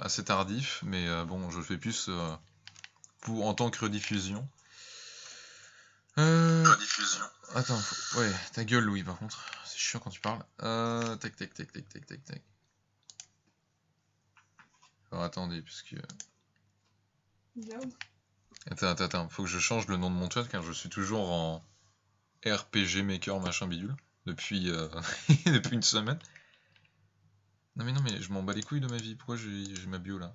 assez tardif, mais bon, je le fais plus en tant que rediffusion. Rediffusion. Attends, ouais, ta gueule, Louis, par contre. C'est chiant quand tu parles. Tac. Alors attendez, puisque... Attends, faut que je change le nom de mon chat, car je suis toujours en RPG Maker machin bidule, depuis, depuis une semaine. Non mais je m'en bats les couilles de ma vie, pourquoi j'ai ma bio là?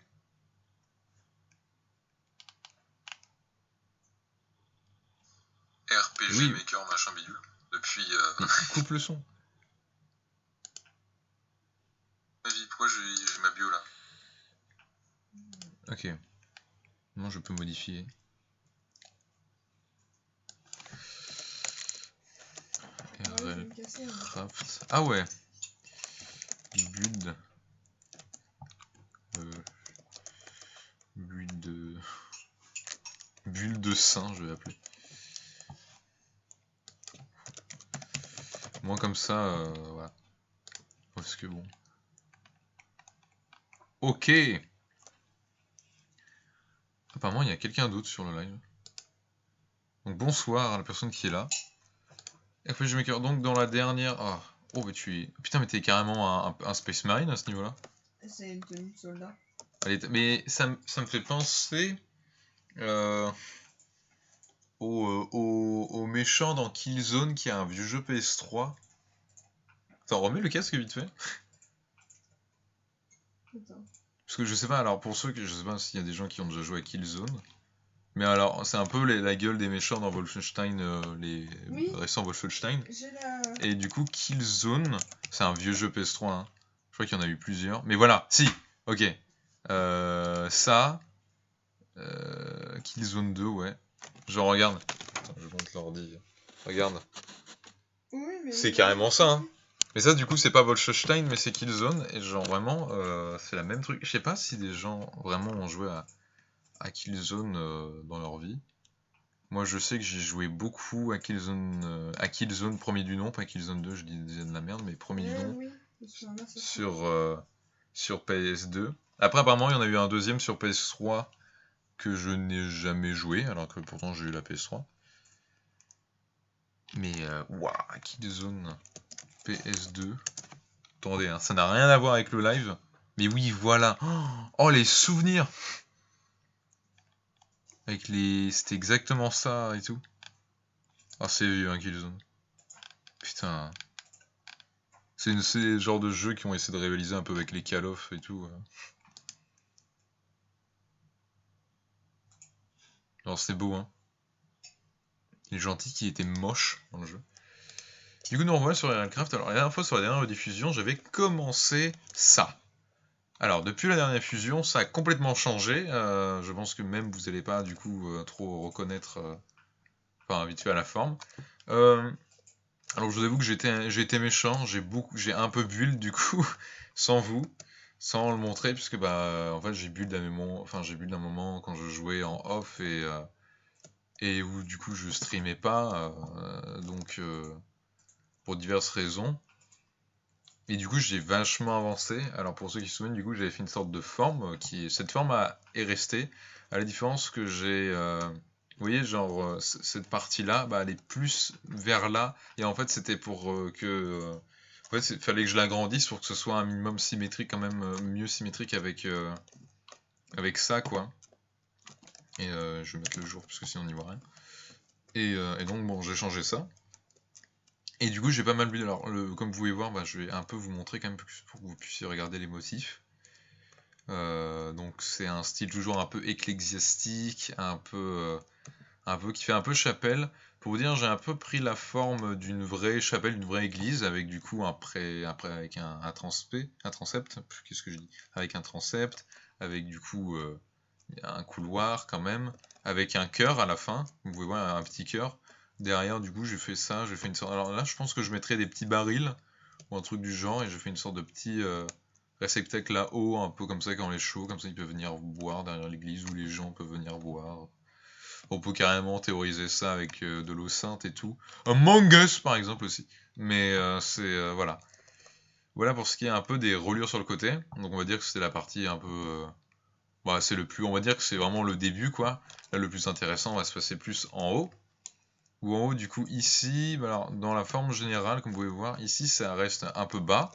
RPG Oui. Maker machin bidule, depuis... Coupe le son. Pourquoi j'ai ma bio là? Ok. Non, je peux modifier. Craft. Ah ouais. Build. Bulle de sein, je vais appeler. Moi comme ça, voilà. Parce que bon. Ok. Apparemment, il y a quelqu'un d'autre sur le live. Donc bonsoir à la personne qui est là. RPG Maker, donc dans la dernière... Oh, mais tu es... Putain, mais t'es carrément un Space Marine à ce niveau-là. C'est une tenue de soldat. Mais ça me fait penser... au méchant dans Killzone qui a un vieux jeu PS3. Attends, remets le casque vite fait. Attends. Parce que je sais pas, alors pour ceux que je sais pas s'il y a des gens qui ont déjà joué à Killzone. Mais alors, c'est un peu la gueule des méchants dans Wolfenstein, les récents Wolfenstein. Et du coup, Killzone, c'est un vieux jeu PS3. Hein. Je crois qu'il y en a eu plusieurs. Mais voilà, si, ok. Killzone 2, ouais. Genre, regarde. Attends, je monte l'ordi. Regarde. Oui, mais c'est carrément ça, hein. Mais ça, du coup, c'est pas Wolfenstein, mais c'est Killzone. Et genre, vraiment, c'est la même truc. Je sais pas si des gens vraiment ont joué à Killzone dans leur vie. Moi, je sais que j'ai joué beaucoup à Killzone premier du nom, pas Killzone 2, je disais de la merde, mais premier du nom. Oui. Sur PS2. Après, apparemment, il y en a eu un deuxième sur PS3 que je n'ai jamais joué, alors que pourtant j'ai eu la PS3. Mais, waouh, Killzone PS2. Attendez, hein, ça n'a rien à voir avec le live. Mais oui, voilà. Oh, les souvenirs. Avec les... C'était exactement ça et tout. Ah, c'est vieux, hein, Killzone. Putain. C'est le genre de jeux qui ont essayé de rivaliser un peu avec les Call of et tout. Alors, c'était beau, hein. Les gentils qui étaient moches dans le jeu. Du coup, nous revoilà sur Aircraft. Alors, la dernière fois, sur la dernière diffusion, j'avais commencé ça. Alors, depuis la dernière fusion, ça a complètement changé. Je pense que même vous n'allez pas, du coup, trop reconnaître... Enfin, vite fait à la forme. Alors, je vous avoue que j'ai été méchant. J'ai un peu build, du coup, sans vous. Sans le montrer, puisque, bah, en fait, j'ai build un moment quand je jouais en off et où, du coup, je streamais pas. Donc... pour diverses raisons. Et du coup, j'ai vachement avancé. Alors, pour ceux qui se souviennent, du coup, j'avais fait une sorte de forme cette forme est restée. À la différence que j'ai. Vous voyez, genre, cette partie-là, bah, elle est plus vers là. Et en fait, c'était pour que. En fait, il fallait que je l'agrandisse pour que ce soit un minimum symétrique, quand même mieux symétrique avec ça, quoi. Et je vais mettre le jour, parce que sinon on n'y voit rien. Et donc, bon, j'ai changé ça. Et du coup, j'ai pas mal build. Alors, comme vous pouvez voir, bah, je vais un peu vous montrer quand même pour que vous puissiez regarder les motifs. Donc, c'est un style toujours un peu ecclésiastique, un peu qui fait un peu chapelle. Pour vous dire, j'ai un peu pris la forme d'une vraie chapelle, d'une vraie église, avec du coup avec un transept. Qu'est-ce que je dis? Avec un transept, avec du coup un couloir quand même, avec un cœur à la fin. Vous pouvez voir un petit cœur. Derrière, du coup, j'ai fait ça, j'ai fait une sorte... Alors là, je pense que je mettrais des petits barils, ou un truc du genre, et je fais une sorte de petit réceptacle là-haut, un peu comme ça quand il est chaud, comme ça ils peuvent venir boire derrière l'église, ou les gens peuvent venir boire. On peut carrément théoriser ça avec de l'eau sainte et tout. Among Us, par exemple, aussi. Mais voilà. Voilà pour ce qui est un peu des reliures sur le côté. Donc on va dire que c'est la partie un peu... bah, c'est le plus... On va dire que c'est vraiment le début, quoi. Là, le plus intéressant va se passer plus en haut. Ou en haut, du coup, ici, bah, alors, dans la forme générale, comme vous pouvez voir, ici, ça reste un peu bas.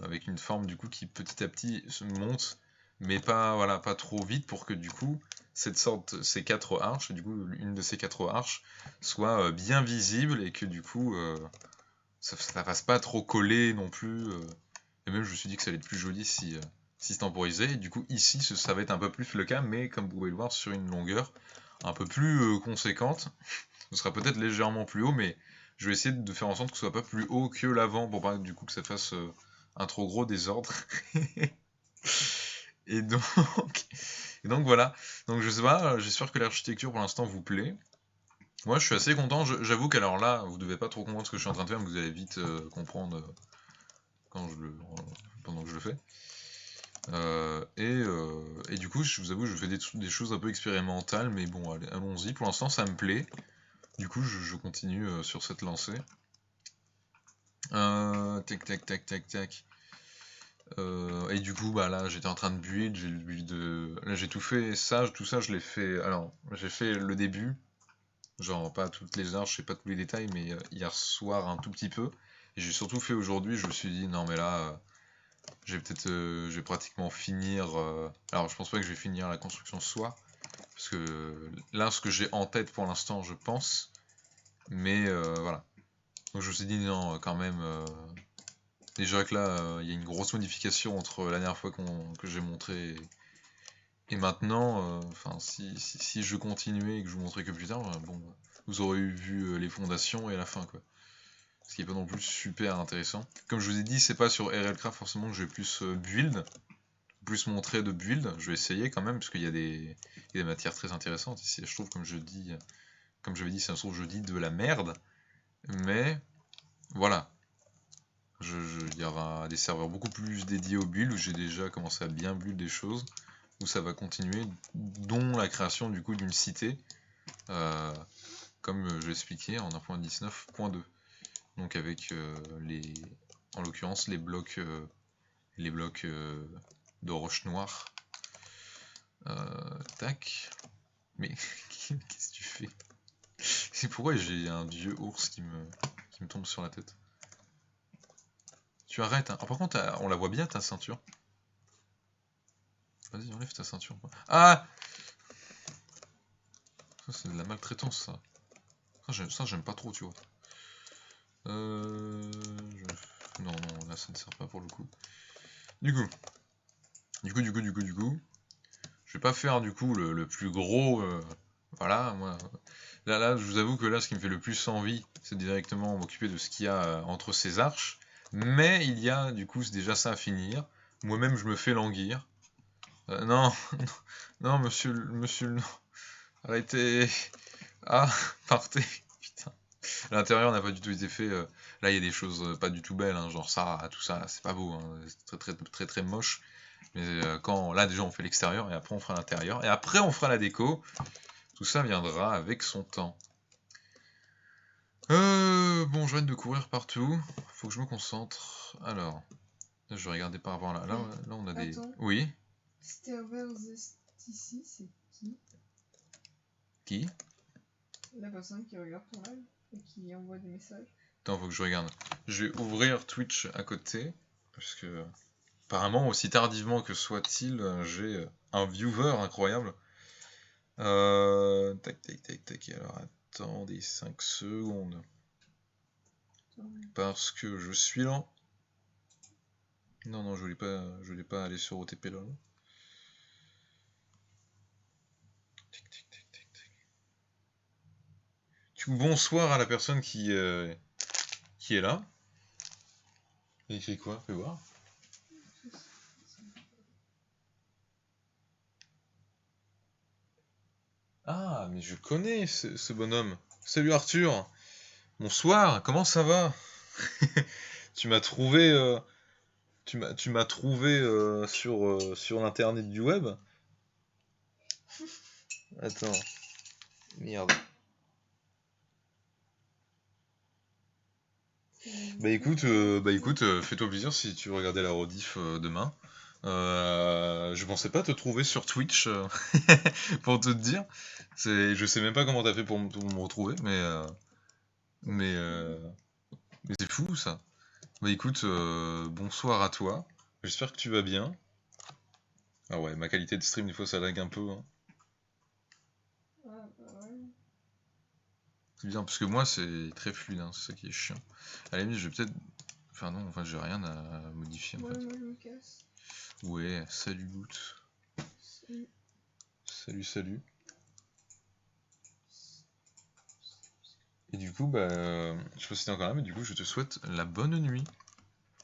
Avec une forme, du coup, qui petit à petit se monte. Mais pas, voilà, pas trop vite pour que, du coup, ces 4 arches, du coup, une de ces 4 arches, soit bien visible et que, du coup... ça fasse pas trop coller non plus. Et même je me suis dit que ça allait être plus joli si se temporisait. Et du coup ici ça va être un peu plus le cas, mais comme vous pouvez le voir sur une longueur un peu plus conséquente. Ce sera peut-être légèrement plus haut, mais je vais essayer de faire en sorte que ce soit pas plus haut que l'avant pour pas du coup que ça fasse un trop gros désordre. et donc, et donc voilà. Donc je sais pas, j'espère que l'architecture pour l'instant vous plaît. Moi, je suis assez content. J'avoue qu'alors là, vous devez pas trop comprendre ce que je suis en train de faire, mais vous allez vite comprendre quand pendant que je le fais. Et du coup, je vous avoue, je fais des choses un peu expérimentales, mais bon, allons-y. Pour l'instant, ça me plaît. Du coup, je continue sur cette lancée. Tac, tac, tac, tac, tac. Et du coup, bah là, j'étais en train de build, j'ai le build là, j'ai tout fait, tout ça, je l'ai fait. Alors, j'ai fait le début, genre pas toutes les arches, je sais pas tous les détails, mais hier soir un tout petit peu. Et j'ai surtout fait aujourd'hui, je me suis dit, non mais là, je vais pratiquement finir. Alors, je pense pas que je vais finir la construction ce soir, parce que là, ce que j'ai en tête pour l'instant, je pense. Mais voilà. Donc, je me suis dit, non, quand même. Déjà que là, il y a une grosse modification entre la dernière fois que j'ai montré et maintenant. Enfin, si je continuais et que je vous montrais que plus tard, bon, vous aurez vu les fondations et la fin, quoi. Ce qui est pas non plus super intéressant. Comme je vous ai dit, c'est pas sur RLCraft forcément que je vais plus build, plus montrer de build. Je vais essayer quand même, parce qu'il y a des matières très intéressantes ici. Je trouve, comme j'avais dit, ça se trouve, je dis de la merde. Mais voilà. Il y aura des serveurs beaucoup plus dédiés au build, où j'ai déjà commencé à bien build des choses, où ça va continuer, dont la création du coup d'une cité, comme je l'expliquais en 1.19.2. Donc avec en l'occurrence les blocs de roche noire. Tac. Mais qu'est-ce que tu fais? C'est pourquoi j'ai un vieux ours qui me tombe sur la tête. Tu arrêtes, hein. Ah, par contre, on la voit bien ta ceinture. Vas-y, enlève ta ceinture. Ah! Ça, c'est de la maltraitance, ça. Ça, j'aime pas trop, tu vois. Non, là, ça ne sert pas pour le coup. Du coup. Je vais pas faire, du coup, le plus gros... voilà, moi... Là, je vous avoue que là, ce qui me fait le plus envie, c'est directement m'occuper de ce qu'il y a entre ces arches. Mais il y a, du coup, déjà ça à finir. Moi-même, je me fais languir. Non, non, monsieur, non. Arrêtez. Ah, partez. Putain. L'intérieur n'a pas du tout été fait. Là, il y a des choses pas du tout belles, hein, genre ça, tout ça, c'est pas beau. Hein, c'est très moche. Mais là, déjà, on fait l'extérieur et après, on fera l'intérieur. Et après, on fera la déco. Tout ça viendra avec son temps. Bon, je viens de courir partout. Faut que je me concentre. Alors, là, je vais regarder par rapport là. Là, on a des. Attends. Oui. Stairways ici, c'est qui? Qui? La personne qui regarde ton live et qui envoie des messages. Attends, faut que je regarde. Je vais ouvrir Twitch à côté. Parce que, apparemment, aussi tardivement que soit-il, j'ai un viewer incroyable. Tac, tac, tac, tac. Alors, attendez 5 secondes. Parce que je suis lent. Non, je voulais pas aller sur OTP là. Bonsoir à la personne qui est là. Il écrit quoi? Fais voir. Ah, mais je connais ce bonhomme. Salut Arthur. Bonsoir, comment ça va? Tu m'as trouvé, tu m'as trouvé sur l'internet du web? Attends, merde. Bah écoute, fais-toi plaisir si tu regardais la rediff demain. Je pensais pas te trouver sur Twitch pour te dire. Je sais même pas comment t'as fait pour me retrouver, mais, euh, mais c'est fou ça. Bah écoute, bonsoir à toi. J'espère que tu vas bien. Ah ouais, ma qualité de stream des fois ça lag un peu, hein. Ah, bah ouais. C'est bien parce que moi c'est très fluide, hein, c'est ça qui est chiant. À la limite, je vais peut-être. Enfin non, enfin j'ai rien à modifier en Ouais, fait. moi je me casse. Ouais, salut Loot. Salut. Salut. Et du coup, bah, je sais pas si t'es encore là, mais du coup, je te souhaite la bonne nuit.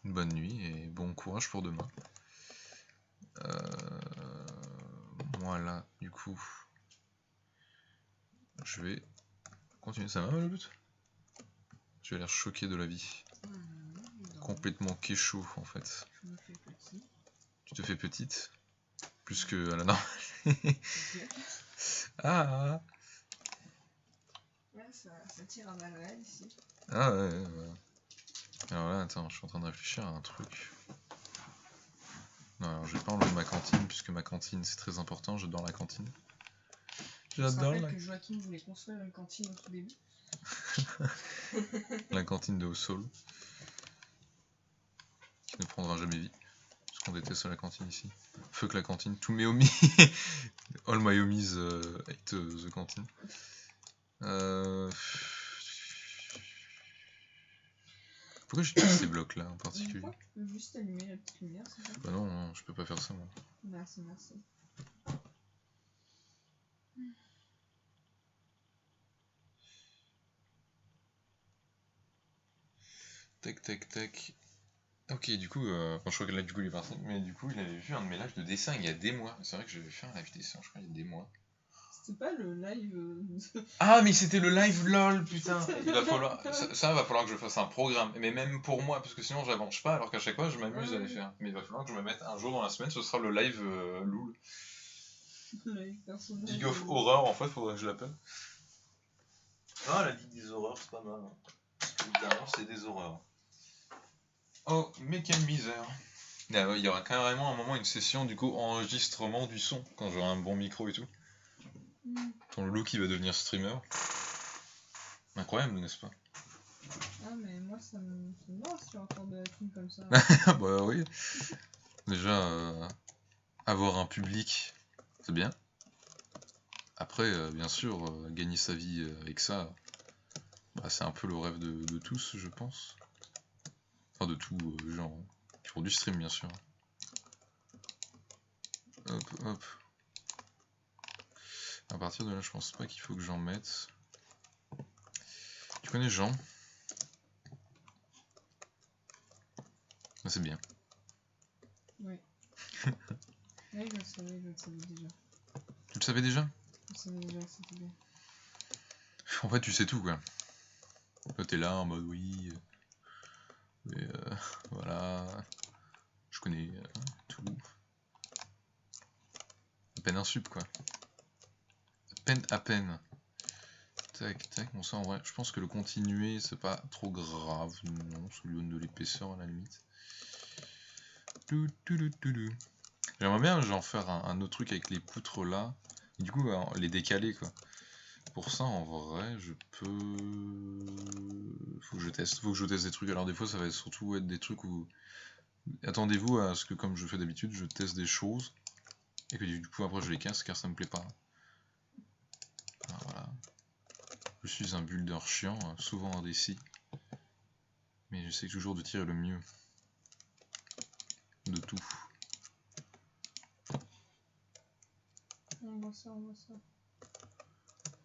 Une bonne nuit et bon courage pour demain. Voilà, du coup, je vais continuer. Ça va, le Loot? Tu as l'air choqué de la vie. Complètement kécho en fait. Je me fais petit. Tu te fais petite? Plus que à la normale. Ah, Ouais, ça tire à balles réelles ici. ah ouais, ouais. Alors là, attends, je suis en train de réfléchir à un truc. Non, alors je vais pas enlever ma cantine, puisque ma cantine c'est très important, j'adore la cantine. Je te rappelle que Joachim voulait construire une cantine au tout début. La cantine de Haut-Saul. Qui ne prendra jamais vie. Parce qu'on déteste la cantine ici. Fuck la cantine, tous mes homies. All my homies hate the cantine. Pourquoi j'utilise ces blocs là en particulier? Pourquoi tu peux juste allumer la petite lumière, c'est ça? Bah non, non, je peux pas faire ça moi. Merci. Tac. Ok, du coup, je crois que là du coup il est parti, mais du coup il avait vu un de mes lives de dessin il y a des mois. C'est vrai que j'avais fait un live dessin, je crois, il y a des mois. C'était pas le live. Ah, mais c'était le live LOL, putain. Il va falloir, ça va falloir que je fasse un programme, mais même pour moi, parce que sinon j'avance pas, alors qu'à chaque fois je m'amuse à les faire. Mais il va falloir que je me mette un jour dans la semaine, ce sera le live LOL. Live personnage. League of Horror, en fait, faudrait que je l'appelle. Ah, la Ligue des Horreurs, c'est pas mal. Évidemment, c'est des horreurs. Oh, mais quelle misère. Il y aura carrément un moment, une session, du coup, enregistrement du son, quand j'aurai un bon micro et tout. Ton loulou qui va devenir streamer. Incroyable, n'est-ce pas? Ah, mais moi ça me va si tu entends de la thune comme ça. Bah oui. Déjà, avoir un public, c'est bien. Après, bien sûr, gagner sa vie avec ça, bah, c'est un peu le rêve de tous, je pense. Enfin, de tous gens qui font du stream, bien sûr. Hop. À partir de là, je pense pas qu'il faut que j'en mette. Tu connais Jean? Ah, c'est bien. Oui. Oui, je le savais déjà. Tu le savais déjà? Je savais déjà que c'était bien. En fait, tu sais tout, quoi. Là, t'es là en mode oui. Mais voilà. Je connais tout. À peine un sub, quoi. À peine. Tac. Bon, ça, en vrai, je pense que le continuer, c'est pas trop grave. Non, ça lui donne de l'épaisseur à la limite. J'aimerais bien genre faire un autre truc avec les poutres là. Et du coup, les décaler, quoi. Pour ça, en vrai, je peux... Faut que je teste des trucs. Alors des fois, ça va surtout être des trucs où... Attendez-vous à ce que, comme je fais d'habitude, je teste des choses. Et que du coup, après, je les casse car ça me plaît pas. Ah, voilà. Je suis un builder chiant, souvent indécis. Mais j'essaie toujours de tirer le mieux. De tout. On voit ça.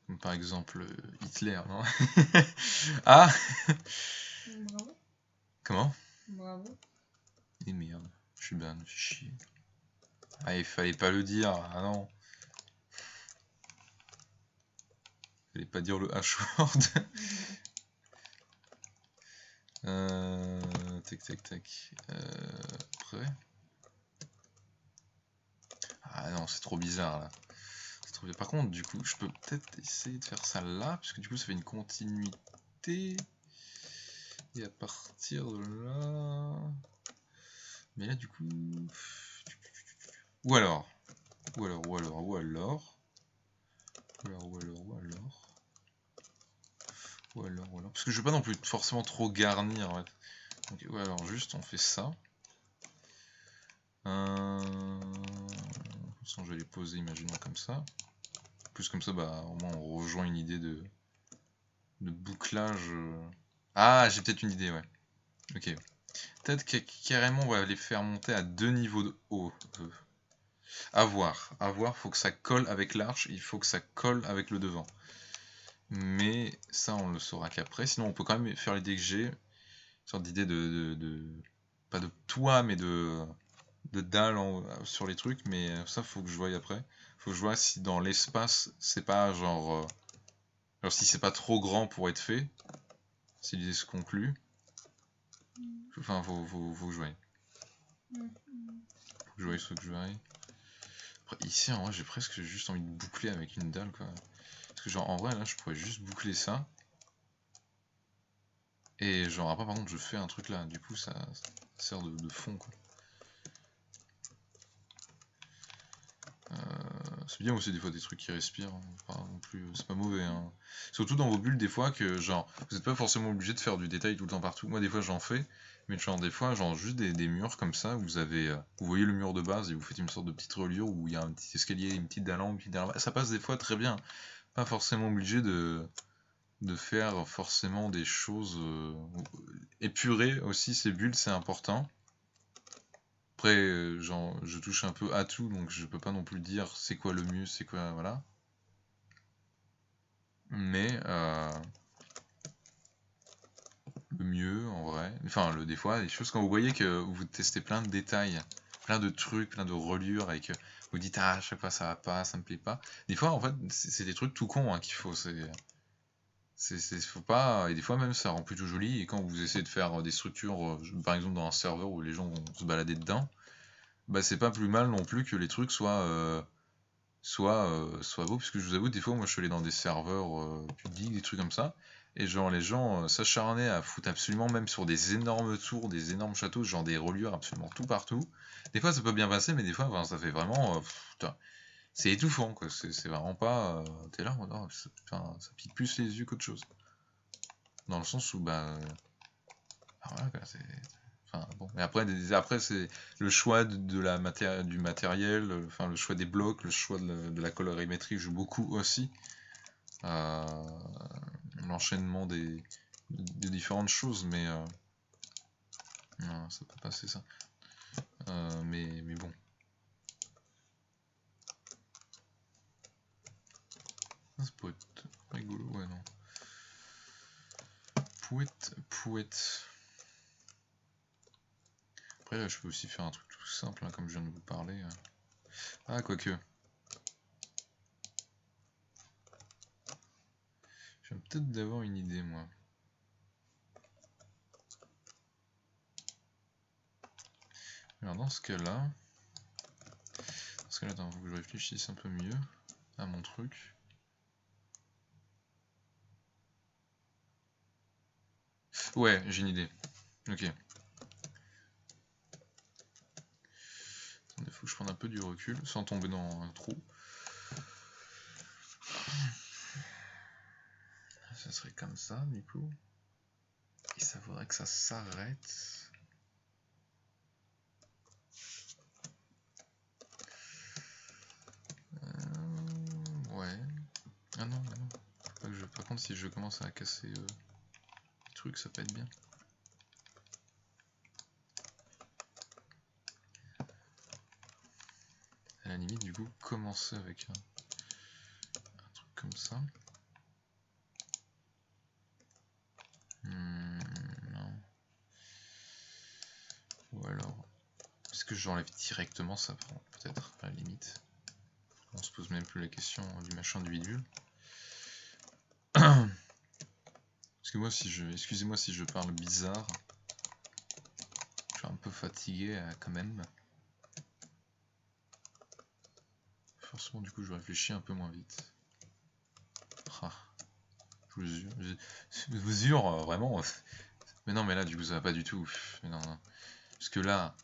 Comme par exemple, Hitler, non? Ah! Bravo. Comment? Bravo. Et merde, je suis ban, je suis chier. Ah, il fallait pas le dire, ah non. Fallait pas dire le H-word. Tac. Après. Ah non, c'est trop bizarre là. Par contre, du coup, je peux peut-être essayer de faire ça là, parce que du coup, ça fait une continuité. Et à partir de là... Mais là du coup... Ou alors... Parce que je veux pas non plus forcément trop garnir en fait. Donc, ouais, alors juste on fait ça. Je vais les poser, imaginons comme ça. Plus comme ça, bah au moins on rejoint une idée de bouclage. Ah, j'ai peut-être une idée, ouais. Ok. Peut-être que carrément on va les faire monter à 2 niveaux de haut. À voir, faut que ça colle avec l'arche, il faut que ça colle avec le devant. Mais ça on le saura qu'après, sinon on peut quand même faire l'idée que j'ai, une sorte d'idée pas de toit mais de dalle sur les trucs, mais ça faut que je voie après. Faut que je vois si dans l'espace c'est pas genre si c'est pas trop grand pour être fait, si l'idée se conclut. Enfin faut que je voie. Faut que je voie ce que je verrai. Après, ici en vrai j'ai presque juste envie de boucler avec une dalle quoi. Parce que genre en vrai là je pourrais juste boucler ça. Et genre après par contre je fais un truc là, du coup ça sert de fond quoi. C'est bien aussi des fois des trucs qui respirent, hein. Enfin, non plus, c'est pas mauvais hein. Surtout dans vos bulles des fois que genre vous n'êtes pas forcément obligé de faire du détail tout le temps partout. Moi des fois j'en fais, mais genre des fois genre juste des murs comme ça, vous avez vous voyez le mur de base et vous faites une sorte de petite reliure où il y a un petit escalier, une petite dalle en, une petite dalle en bas. Ça passe des fois très bien. Pas forcément obligé de faire forcément des choses épurées aussi, ces bulles c'est important. Après, genre, je touche un peu à tout, donc je peux pas non plus dire c'est quoi le mieux, c'est quoi, voilà. Mais le mieux, en vrai, enfin, des fois, des choses quand vous voyez que vous testez plein de détails, plein de trucs, plein de reliures, et que vous dites ah, à chaque fois ça va pas, ça me plaît pas. Des fois, en fait, c'est des trucs tout cons hein, qu'il faut. Faut pas, et des fois même ça rend plutôt joli. Et quand vous essayez de faire des structures, par exemple dans un serveur où les gens vont se balader dedans, bah c'est pas plus mal non plus que les trucs soit beau, parce que je vous avoue, des fois, moi je suis allé dans des serveurs publics, des trucs comme ça, et genre les gens s'acharnaient à foutre absolument, même sur des énormes tours, des énormes châteaux, genre des reliures absolument tout partout. Des fois ça peut bien passer, mais des fois enfin, ça fait vraiment. Putain, c'est étouffant quoi, c'est vraiment pas. T'es là, oh, ça pique plus les yeux qu'autre chose. Dans le sens où, bah. Voilà quoi, c'est. Enfin, bon. Mais après c'est le choix du matériel, enfin le choix des blocs, le choix de la colorimétrie joue beaucoup aussi. L'enchaînement de différentes choses, mais non, ça peut passer ça. Mais bon. Ça peut être rigolo, ouais non. Pouette. Après je peux aussi faire un truc tout simple, hein, comme je viens de vous parler. Ah, quoique. Je viens peut-être d'avoir une idée, moi. Alors dans ce cas-là... attends, faut que je réfléchisse un peu mieux à mon truc. Ouais, j'ai une idée. Ok. Il faut que je prenne un peu du recul sans tomber dans un trou. Ça serait comme ça, du coup. Et ça faudrait que ça s'arrête. Ouais. Ah non, ah non. Par contre, si je commence à casser les trucs, ça peut être bien. À la limite, du coup, commencer avec un truc comme ça. Non. Ou alors, est-ce que j'enlève directement ça, peut-être, à la limite. On se pose même plus la question du machin du bidule. Parce que moi, excusez-moi si je parle bizarre. Je suis un peu fatigué quand même. Forcément, du coup, je réfléchis un peu moins vite. Ah, je vous jure, vraiment, Mais non, mais là, du coup, ça va pas du tout. Mais non, non. Parce que là,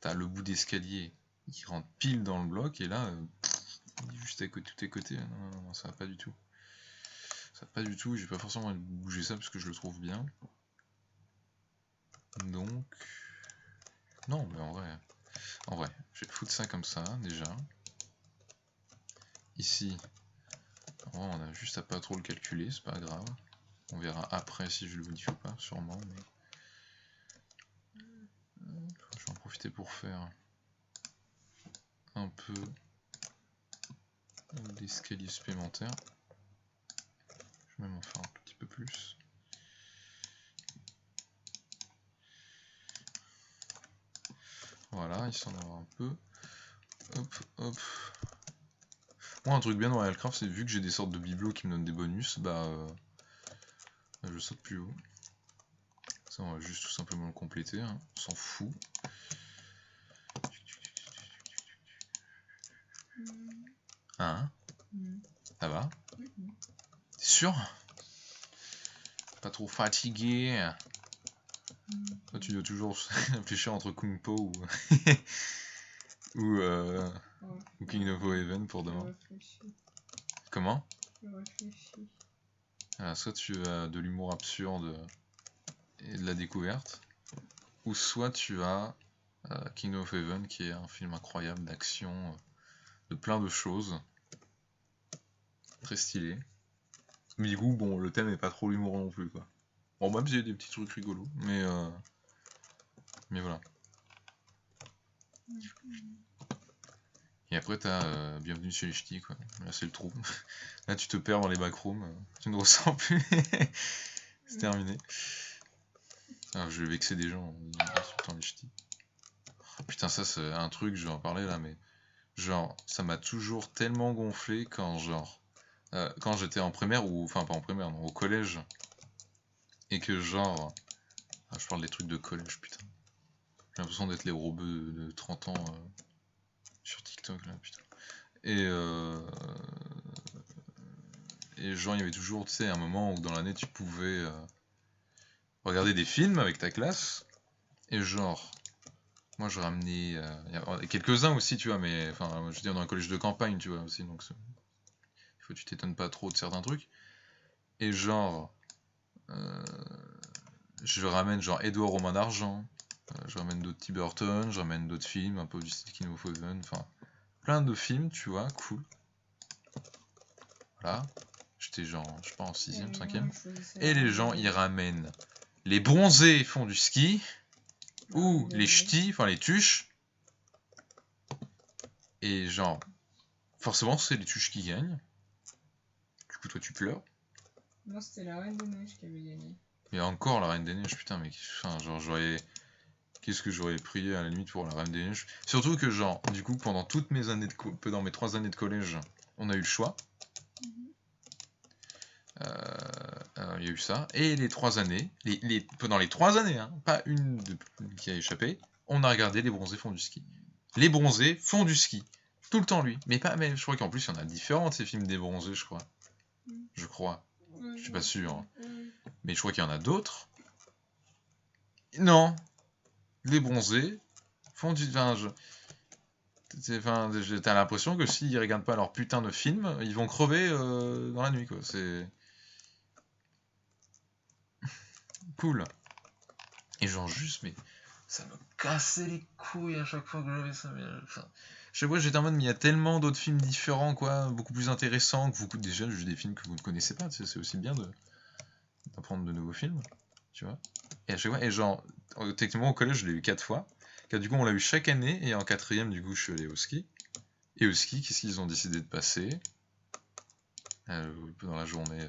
t'as le bout d'escalier qui rentre pile dans le bloc, et là, juste à côté, tout est côté. Non, non, non, ça va pas du tout. Ça va pas du tout, j'ai pas forcément envie de bouger ça parce que je le trouve bien. Donc... Non, mais en vrai, je vais foutre ça comme ça, déjà. Ici, en vrai, on a juste à pas trop le calculer, c'est pas grave. On verra après si je le modifie ou pas, sûrement. Mais... je vais en profiter pour faire un peu d'escalier supplémentaire. Je vais même en faire un tout petit peu plus. Voilà, histoire d'avoir un peu. Hop, hop. Moi, un truc bien dans Realcraft, c'est vu que j'ai des sortes de bibelots qui me donnent des bonus, bah je saute plus haut. Ça, on va juste tout simplement le compléter, hein. On s'en fout. Hein? Ça va? T'es sûr? Pas trop fatigué? Toi, tu dois toujours réfléchir entre Kung Po ou, ou King of Heaven pour demain. Comment? Soit tu as de l'humour absurde et de la découverte, ou soit tu as King of Heaven qui est un film incroyable d'action, de plein de choses, très stylé. Mais du coup, bon, le thème est pas trop l'humour non plus, quoi. Bon, même s'il y a des petits trucs rigolos, mais voilà. Et après, t'as Bienvenue chez les Ch'tis, quoi. Là, c'est le trou. Là, tu te perds dans les backrooms, tu ne ressens plus. C'est terminé. Alors, je vais vexer des gens en insultant les Ch'tis. Putain, ça, c'est un truc, je vais en parler là, mais genre, ça m'a toujours tellement gonflé quand, genre, quand j'étais en primaire, ou enfin, pas en primaire, non, au collège, et que, genre, je parle des trucs de collège, putain. J'ai l'impression d'être les robeux de 30 ans sur TikTok, là, putain. Et genre, il y avait toujours, tu sais, un moment où dans l'année, tu pouvais regarder des films avec ta classe, et genre, moi je ramenais, quelques-uns aussi, tu vois, mais, enfin, je veux dire, dans un collège de campagne, tu vois, aussi, donc il faut que tu t'étonnes pas trop de certains trucs. Et genre, je ramène genre Edouard Romain d'Argent, je ramène d'autres Tim Burton, je ramène d'autres films, un peu du style King of Heaven, enfin, plein de films, tu vois, cool. Voilà. J'étais genre, je sais pas, en 6ème, 5ème. Et les gens, ils ramènent les bronzés font du ski, ou les ch'tis, enfin les tuches. Et genre, forcément, c'est les tuches qui gagnent. Du coup, toi, tu pleures. Moi, c'était la Reine des Neiges qui avait gagné. Et encore la Reine des Neiges, putain, mais enfin, genre, j'aurais. Qu'est-ce que j'aurais prié à la limite pour la Reine des Neiges? Surtout que, genre, du coup, pendant toutes mes années dans mes 3 années de collège, on a eu le choix. Il y a eu ça. Et les 3 années, pendant les 3 années, hein, pas une qui a échappé, on a regardé les bronzés font du ski. Les bronzés font du ski. Tout le temps, lui. Mais pas même, je crois qu'en plus, il y en a différents de ces films des bronzés, je crois. Je crois. Je suis pas sûr. Hein. Mais je crois qu'il y en a d'autres. Non. Les bronzés font du... t'as l'impression que s'ils regardent pas leur putain de film, ils vont crever dans la nuit, quoi. C'est... cool. Et genre juste, mais ça me cassait les couilles à chaque fois que j'avais ça. Mais, enfin, chaque fois j'étais en mode, mais il y a tellement d'autres films différents, quoi, beaucoup plus intéressants, que vous déjà juste des films que vous ne connaissez pas. Tu sais, c'est aussi bien d'apprendre de nouveaux films, tu vois. Et à chaque fois, et genre, techniquement au collège, je l'ai eu 4 fois. Car du coup, on l'a eu chaque année, et en 4ème, du coup, je suis allé au ski. Et au ski, qu'est-ce qu'ils ont décidé de passer dans la journée,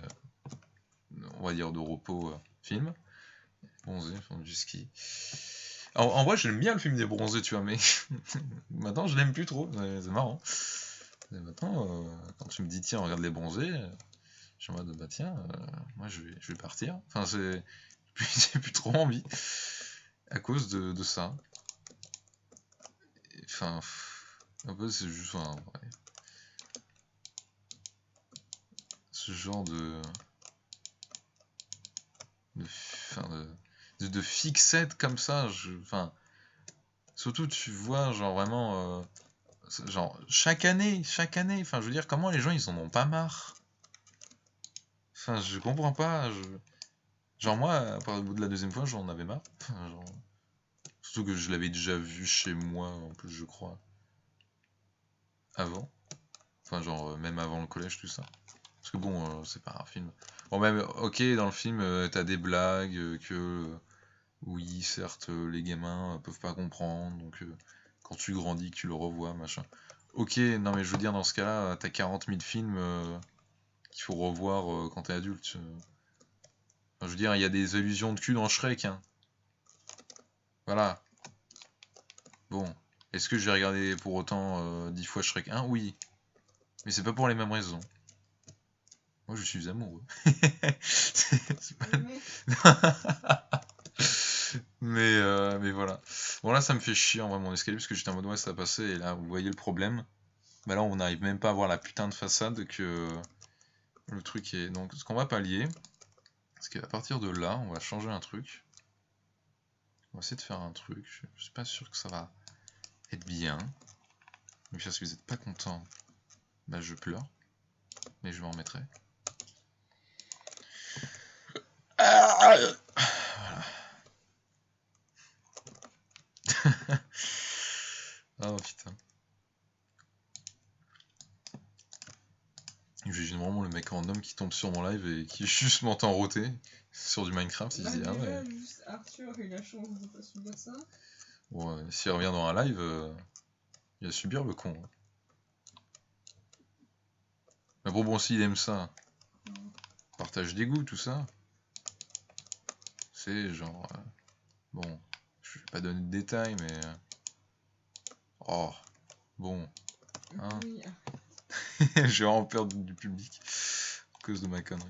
on va dire, de repos, film. Bronzés font du ski. En vrai, j'aime bien le film des bronzés, tu vois, mais maintenant, je l'aime plus trop. C'est marrant. Et maintenant, quand tu me dis, tiens, regarde les bronzés, je suis en mode, bah tiens, moi, je vais partir. Enfin, j'ai plus trop envie. À cause de ça. Enfin, un peu, c'est juste, enfin, ouais. Ce genre de... de fixette comme ça. Enfin, surtout tu vois genre vraiment genre chaque année, enfin je veux dire comment les gens ils en ont pas marre. Enfin je comprends pas. Genre moi, au bout de la deuxième fois j'en avais marre. Enfin, genre... Surtout que je l'avais déjà vu chez moi en plus je crois. Avant. Enfin genre même avant le collège tout ça. Parce que bon c'est pas un film. Bon même ok dans le film t'as des blagues que oui certes les gamins peuvent pas comprendre donc quand tu grandis que tu le revois machin. Ok non mais je veux dire dans ce cas là t'as 40 000 films qu'il faut revoir quand t'es adulte. Enfin, je veux dire il y a des allusions de cul dans Shrek hein. Voilà. Bon. Est-ce que j'ai regardé pour autant 10 fois Shrek 1? Oui. Mais c'est pas pour les mêmes raisons. Moi je suis amoureux. C'est pas... mais voilà. Bon là ça me fait chier en vrai mon escalier parce que j'étais en mode ouais ça a passé et là vous voyez le problème. Bah là on n'arrive même pas à voir la putain de façade que le truc est. Donc ce qu'on va pallier, c'est qu'à partir de là on va changer un truc. On va essayer de faire un truc. Je suis pas sûr que ça va être bien. Donc si vous n'êtes pas content, bah je pleure. Mais je m'en remettrai. Voilà. Oh putain. J'imagine vraiment le mec random qui tombe sur mon live et qui juste m'entend rôter sur du Minecraft. Il se dit ah ouais. Juste Arthur a eu la chance de pas subir ça. Bon, s'il revient dans un live, il va subir le con. Mais bon, s'il aime ça, partage des goûts, tout ça. C'est genre. Bon, je vais pas donner de détails, mais. Oh, bon. Hein. Oui. J'ai vraiment peur du public à cause de ma connerie.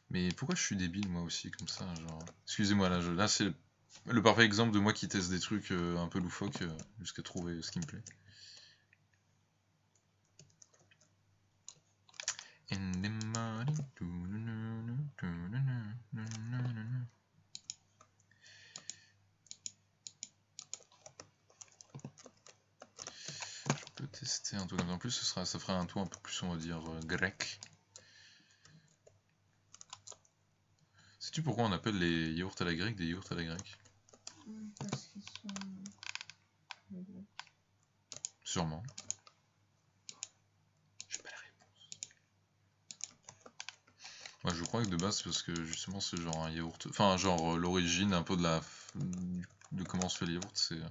Mais pourquoi je suis débile moi aussi comme ça genre... Excusez-moi là c'est le parfait exemple de moi qui teste des trucs un peu loufoques jusqu'à trouver ce qui me plaît. Je peux tester un truc comme ça. En plus ça ferait un tour un peu plus on va dire grec. Sais-tu pourquoi on appelle les yaourts à la grecque des yaourts à la grecque? Parce qu'ils sont... Sûrement. J'ai pas la réponse. Moi je crois que de base c'est parce que justement c'est genre un yaourt... Enfin genre l'origine un peu de comment se fait le yaourt, c'est...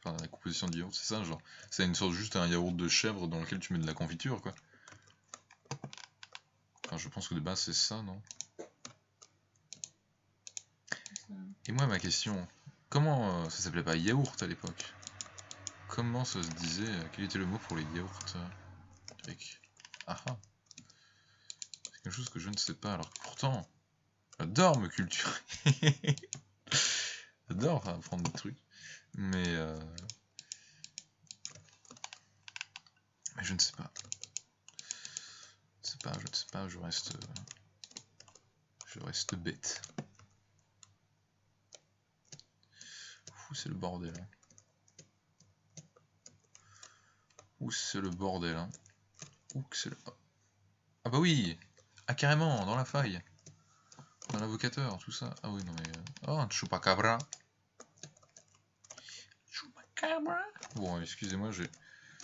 Enfin la composition du yaourt, c'est ça genre. C'est une sorte juste un yaourt de chèvre dans lequel tu mets de la confiture quoi. Enfin je pense que de base c'est ça non? Et moi ma question, comment ça s'appelait pas yaourt à l'époque? Comment ça se disait, quel était le mot pour les yaourts grecs? Ah ah. C'est quelque chose que je ne sais pas alors que pourtant j'adore me culturer. J'adore apprendre des trucs. Mais je ne sais pas. Je ne sais pas, je reste bête. Ouh, c'est le bordel. Hein. Ouh, c'est le bordel. Hein. Ouh, c'est le... Ah bah oui. Ah carrément, dans la faille. Dans l'avocateur, tout ça. Ah oui, non mais... Oh, un chupacabra. Chupacabra. Bon, excusez-moi, j'ai...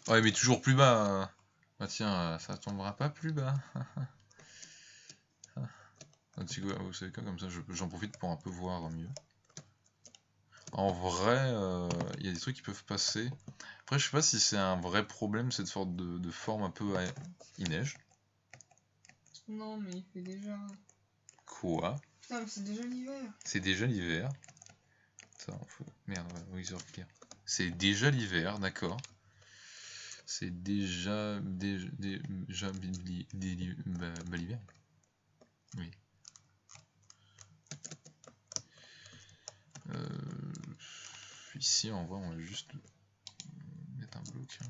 Ouais, mais toujours plus bas. Bah tiens, ça tombera pas plus bas. Vous savez quoi, comme ça j'en profite pour un peu voir mieux. En vrai, il y a des trucs qui peuvent passer. Après, je sais pas si c'est un vrai problème, cette sorte de forme un peu... Il neige. Non, mais il fait déjà... Quoi? Putain, mais c'est déjà l'hiver. C'est déjà l'hiver. Attends, faut... Merde, oui, c'est clair. C'est déjà l'hiver, d'accord. C'est déjà... Déjà... l'hiver. Oui. Ici, en vrai, on va juste mettre un bloc. Hein.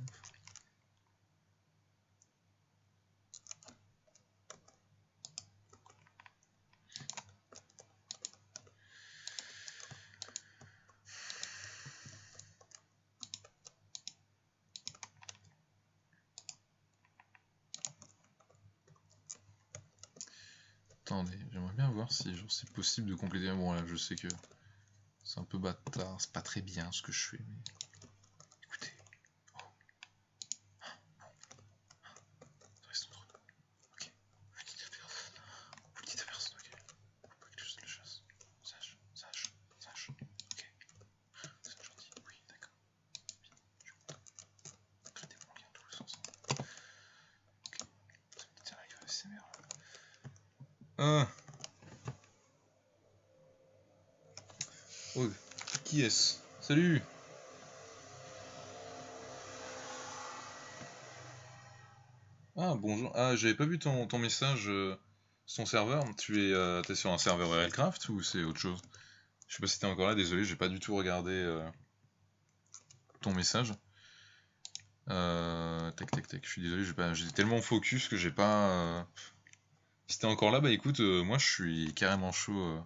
attendez, j'aimerais bien voir si c'est possible de compléter. Bon là, je sais que c'est un peu bâtard, c'est pas très bien ce que je fais, mais écoutez. Oh. Ça reste entre nous. Ok. Vous dites à personne. Vous dites à personne, ok. Faut pas que je le chasse. Sache. Ok. C'est gentil, oui, d'accord. Bien, je suis content. Créez mon lien tous ensemble. Ok. Ça me dit un live ASMR là. Ah. Oh, qui est-ce? Salut! Ah bonjour, ah j'avais pas vu ton message sur ton serveur, t'es sur un serveur RLCraft ou c'est autre chose? Je sais pas si t'es encore là, désolé, j'ai pas du tout regardé ton message. Tac, je suis désolé, j'étais tellement focus que j'ai pas... Si t'es encore là, bah écoute, moi je suis carrément chaud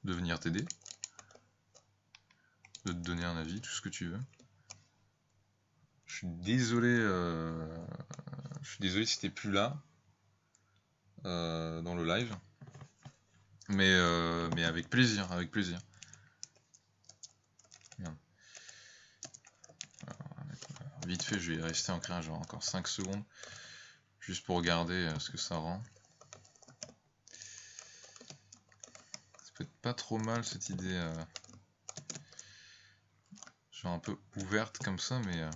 de venir t'aider. De te donner un avis, tout ce que tu veux. Je suis désolé si t'es plus là dans le live. Mais avec plaisir, avec plaisir. Merde. Alors, vite fait, je vais rester en créa genre encore 5 secondes. Juste pour regarder ce que ça rend. Ça peut être pas trop mal cette idée. Genre un peu ouverte comme ça, mais...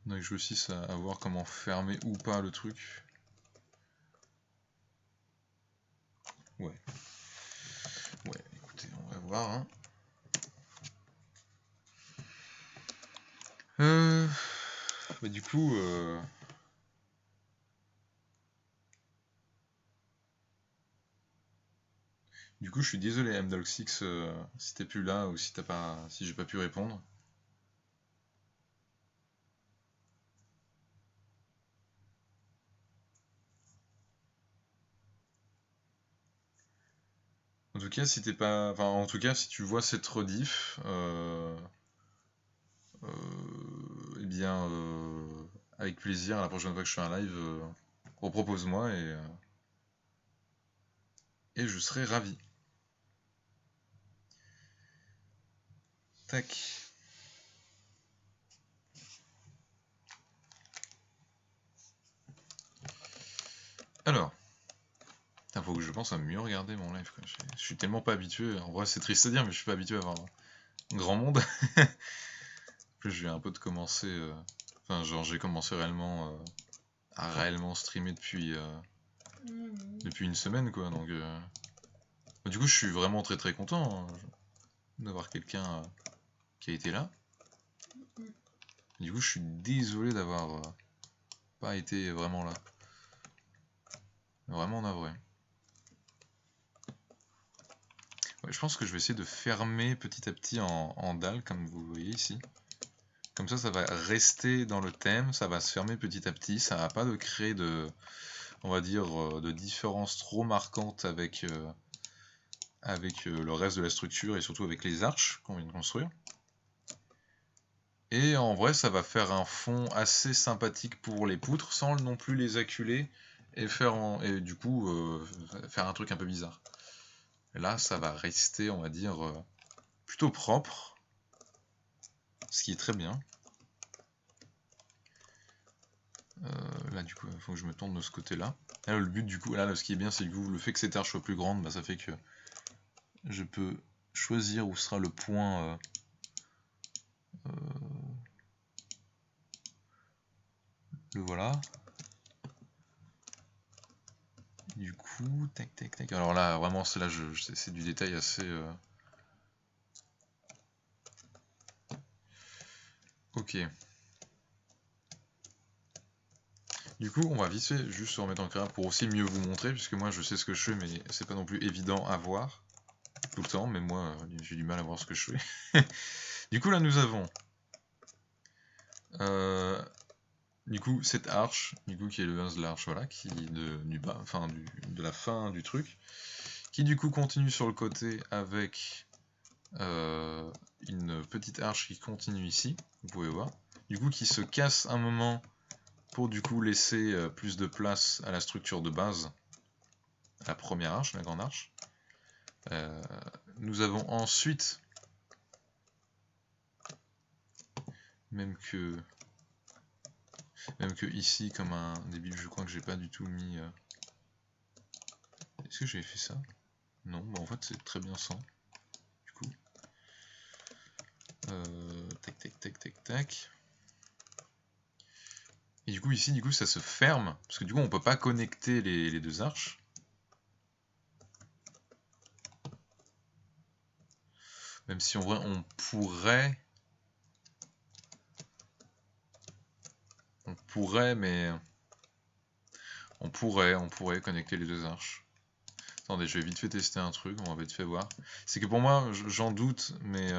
Donc je aussi à voir comment fermer ou pas le truc. Ouais. Ouais, écoutez, on va voir. Hein. Bah, du coup... Du coup, je suis désolé, MDog6, si t'es plus là ou si si j'ai pas pu répondre. En tout cas, si t'es pas, enfin, en tout cas, si tu vois cette rediff, eh bien, avec plaisir, la prochaine fois que je fais un live, repropose-moi et je serai ravi. Tac. Alors, faut que je pense à mieux regarder mon live. Quoi. Je suis tellement pas habitué. En vrai, c'est triste à dire, mais je suis pas habitué à avoir grand monde. En plus, je viens un peu de commencer. Enfin, genre, j'ai commencé réellement à réellement streamer depuis une semaine, quoi. Donc, du coup, je suis vraiment très content hein, d'avoir quelqu'un qui a été là. Du coup, je suis désolé d'avoir pas été vraiment là. Vraiment navré. Ouais, je pense que je vais essayer de fermer petit à petit en dalle, comme vous voyez ici. Comme ça va rester dans le thème, ça va se fermer petit à petit, ça va pas de créer de, on va dire, de différence trop marquante avec, le reste de la structure et surtout avec les arches qu'on vient de construire. Et en vrai, ça va faire un fond assez sympathique pour les poutres sans non plus les acculer et du coup faire un truc un peu bizarre. Et là, ça va rester, on va dire, plutôt propre, ce qui est très bien. Là, du coup, il faut que je me tourne de ce côté-là. Là, le but, du coup, là, ce qui est bien, c'est que le fait que cette arche soit plus grande, bah, ça fait que je peux choisir où sera le point. Le voilà. Du coup, tac. Alors là, vraiment, c'est du détail assez. Ok. Du coup, on va vite fait juste se remettre en créa pour aussi mieux vous montrer, puisque moi je sais ce que je fais, mais c'est pas non plus évident à voir tout le temps, mais moi j'ai du mal à voir ce que je fais. Du coup, là nous avons du coup cette arche, du coup qui est le 11 de l'arche, voilà, qui du bas, enfin de la fin du truc, qui du coup continue sur le côté avec une petite arche qui continue ici, vous pouvez voir. du coup qui se casse un moment pour du coup laisser plus de place à la structure de base, à la première arche, la grande arche. Nous avons ensuite, même que ici, comme un débile, je crois que j'ai pas du tout mis... Est-ce que j'avais fait ça? Non, bah en fait c'est très bien sans. Du coup. Tac, tac, tac, tac, tac. Et du coup ici, du coup ça se ferme, parce que du coup on peut pas connecter les deux arches. Même si en vrai on pourrait... mais... On pourrait connecter les deux arches. Attendez, je vais vite fait tester un truc, on va vite fait voir. C'est que pour moi, j'en doute, mais...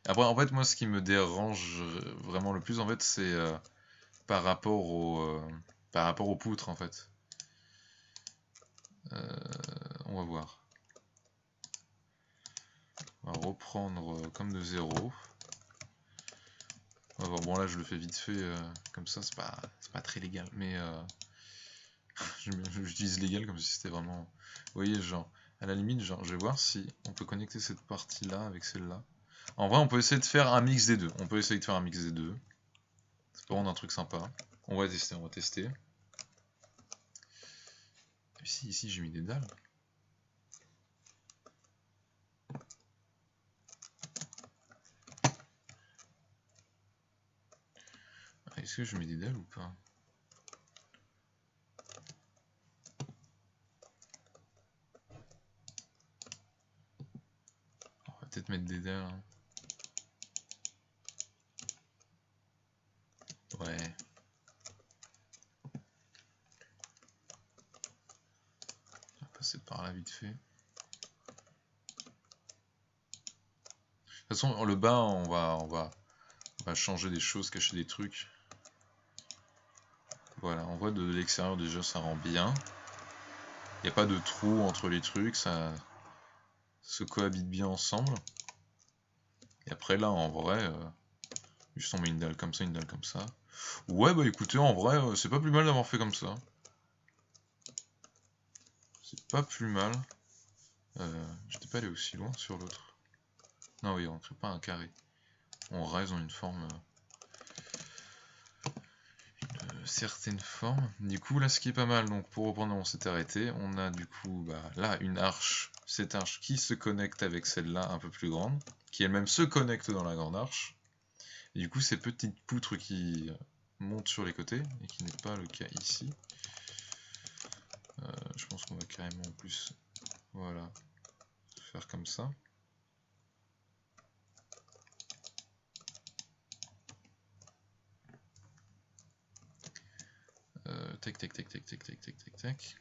Après, en fait, moi, ce qui me dérange vraiment le plus, en fait, c'est par rapport aux poutres, en fait. On va voir. On va reprendre comme de zéro. On va voir. Bon, là, je le fais vite fait comme ça, c'est pas très légal, mais j'utilise légal comme si c'était vraiment... Vous voyez, genre, à la limite, genre, je vais voir si on peut connecter cette partie-là avec celle-là. En vrai, on peut essayer de faire un mix des deux. C'est vraiment un truc sympa. On va tester. Et si, ici, j'ai mis des dalles. Est-ce que je mets des dalles ou pas? On va peut-être mettre des dalles. Hein. Ouais. On va passer par là vite fait. De toute façon, le bas, on va changer des choses, cacher des trucs. Voilà, on voit de l'extérieur déjà, ça rend bien. Il n'y a pas de trou entre les trucs, ça se cohabite bien ensemble. Et après là, en vrai, juste on met une dalle comme ça, une dalle comme ça. Ouais, bah écoutez, en vrai, c'est pas plus mal d'avoir fait comme ça. C'est pas plus mal. J'étais pas allé aussi loin sur l'autre. Non, oui, on crée pas un carré. On reste dans une forme... certaines formes. Du coup, là, ce qui est pas mal, donc pour reprendre, on s'est arrêté. On a du coup, là, une arche. Cette arche qui se connecte avec celle-là, un peu plus grande. Qui elle-même se connecte dans la grande arche. Et du coup, ces petites poutres qui montent sur les côtés, et qui n'est pas le cas ici. Je pense qu'on va carrément en plus, voilà, faire comme ça. Tac, tac, tac, tac, tac, tac, tac, tac, tac.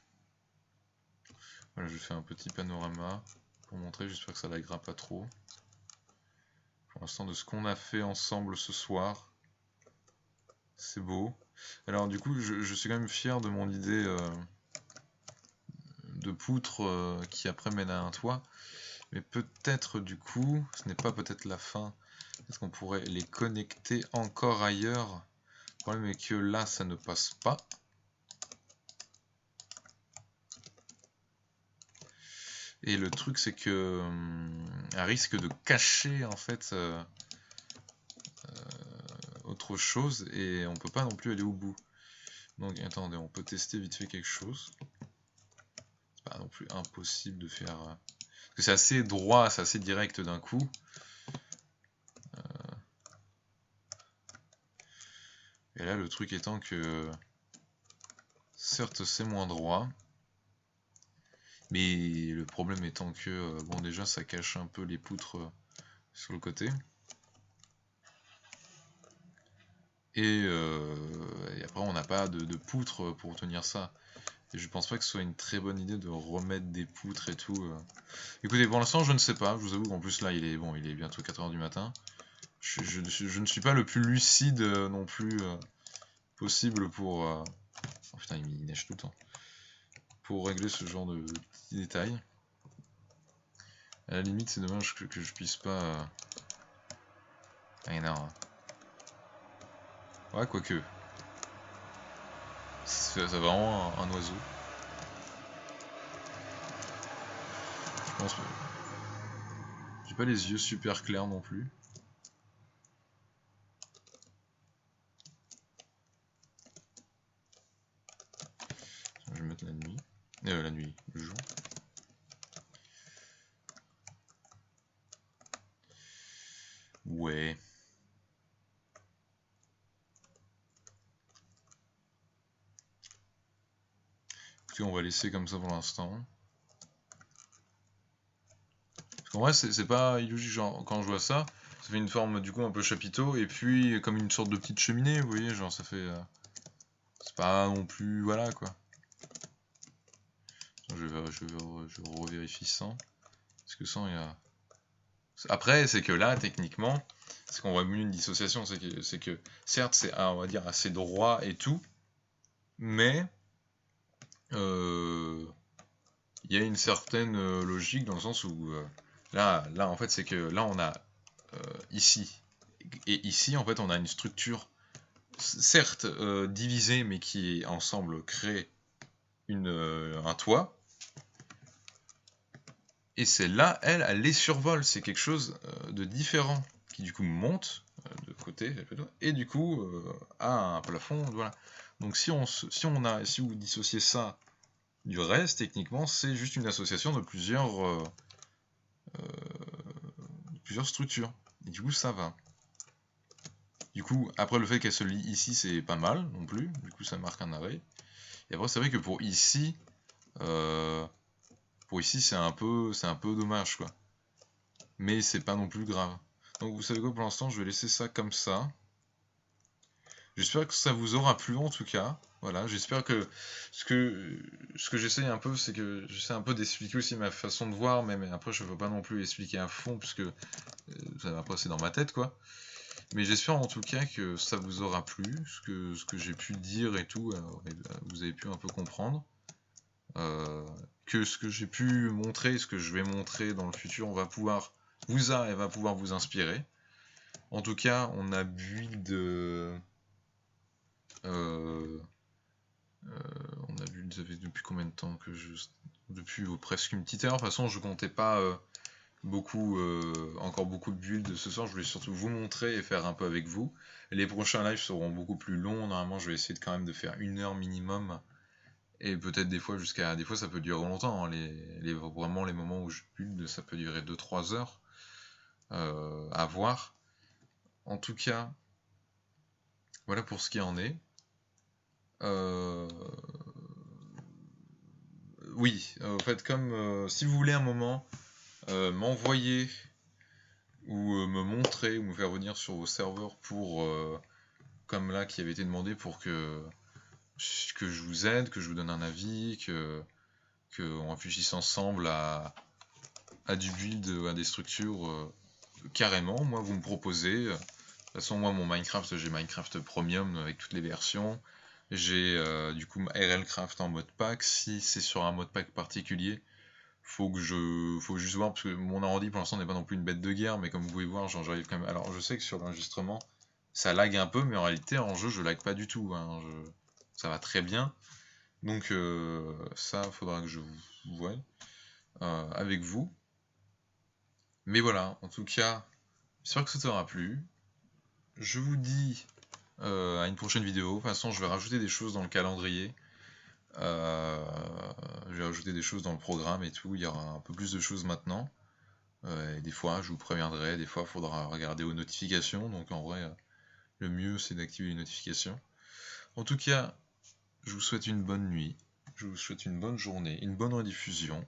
Voilà, je fais un petit panorama pour montrer, j'espère que ça laggera pas trop. Pour l'instant, de ce qu'on a fait ensemble ce soir, c'est beau. Alors du coup, je suis quand même fier de mon idée de poutre qui après mène à un toit. Mais peut-être du coup, ce n'est pas peut-être la fin, est-ce qu'on pourrait les connecter encore ailleurs? Le problème est que là, ça ne passe pas. Et le truc, c'est que un risque de cacher en fait autre chose et on peut pas non plus aller au bout. Donc attendez, on peut tester vite fait quelque chose. C'est pas non plus impossible de faire... Parce que c'est assez droit, c'est assez direct d'un coup. Et là, le truc étant que... Certes, c'est moins droit. Mais le problème étant que... bon, déjà, ça cache un peu les poutres sur le côté. Et après, on n'a pas de poutres pour tenir ça. Et je pense pas que ce soit une très bonne idée de remettre des poutres et tout. Écoutez, pour l'instant, je ne sais pas. Je vous avoue qu'en plus, là, il est bientôt 4 h du matin. Je ne suis pas le plus lucide non plus possible pour... Oh putain, il neige tout le temps. Pour régler ce genre de petits détails. À la limite, c'est dommage que je puisse pas... Ah non. Ouais, quoique. C'est vraiment un oiseau. Je pense que... J'ai pas les yeux super clairs non plus. Je vais mettre la nuit. La nuit, le jour. Ouais. Écoutez, on va laisser comme ça pour l'instant. Parce qu'en vrai, c'est pas illogique, genre, quand je vois ça, ça fait une forme du coup un peu chapiteau, et puis comme une sorte de petite cheminée, vous voyez, genre ça fait... c'est pas non plus... Voilà, quoi. Je revérifie ça. Parce que ça, il y a... Après, c'est que là, techniquement, c'est qu'on voit mieux une dissociation, c'est que certes, c'est, on va dire, assez droit et tout, mais il y a une certaine logique dans le sens où là, en fait, c'est que là, on a ici, et ici, en fait, on a une structure, certes divisée, mais qui ensemble crée un toit. Et celle-là, elle les survole, c'est quelque chose de différent, qui du coup monte de côté, et du coup a un plafond, voilà. Donc si vous dissociez ça du reste, techniquement, c'est juste une association de plusieurs structures. Et du coup, ça va. Du coup, après le fait qu'elle se lie ici, c'est pas mal non plus, du coup ça marque un arrêt. Et après, c'est vrai que pour ici c'est un peu dommage, quoi. Mais c'est pas non plus grave. Donc vous savez quoi, pour l'instant je vais laisser ça comme ça. J'espère que ça vous aura plu en tout cas. Voilà, j'espère que ce que j'essaye un peu, c'est que j'essaie un peu d'expliquer aussi ma façon de voir, mais après je veux pas non plus expliquer à fond, puisque après c'est dans ma tête, quoi. Mais j'espère en tout cas que ça vous aura plu, ce que j'ai pu dire et tout, vous avez pu un peu comprendre. Que ce que j'ai pu montrer, ce que je vais montrer dans le futur, va pouvoir vous inspirer. En tout cas, on a build on a vu, ça fait depuis combien de temps que depuis presque une petite heure. De toute façon, je comptais pas encore beaucoup de builds ce soir. Je voulais surtout vous montrer et faire un peu avec vous. Les prochains lives seront beaucoup plus longs. Normalement, je vais essayer quand même de faire 1 heure minimum. Et peut-être des fois des fois ça peut durer longtemps. Hein. Vraiment les moments où je build, ça peut durer 2-3 heures. À voir. En tout cas, voilà pour ce qui en est. Oui, en fait, comme si vous voulez un moment m'envoyer ou me montrer ou me faire venir sur vos serveurs pour, comme là qui avait été demandé, pour que je vous aide, que je vous donne un avis, qu'on réfléchisse ensemble à du build, à des structures, carrément, moi vous me proposez. De toute façon, moi mon Minecraft, j'ai Minecraft Premium avec toutes les versions. J'ai du coup RLCraft en mode pack. Si c'est sur un mode pack particulier, faut juste voir, parce que mon ordi pour l'instant n'est pas non plus une bête de guerre, mais comme vous pouvez voir, j'arrive quand même. Alors je sais que sur l'enregistrement, ça lag un peu, mais en réalité en jeu je lag pas du tout. Hein. Ça va très bien. Donc ça, faudra que je voie avec vous. Mais voilà, en tout cas, j'espère que ça t'aura plu. Je vous dis à une prochaine vidéo. De toute façon, je vais rajouter des choses dans le calendrier. Je vais rajouter des choses dans le programme et tout. Il y aura un peu plus de choses maintenant. Et des fois, je vous préviendrai. Des fois, il faudra regarder aux notifications. Donc, en vrai, le mieux, c'est d'activer les notifications. En tout cas, je vous souhaite une bonne nuit. Je vous souhaite une bonne journée, une bonne rediffusion.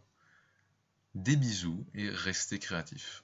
Des bisous et restez créatifs.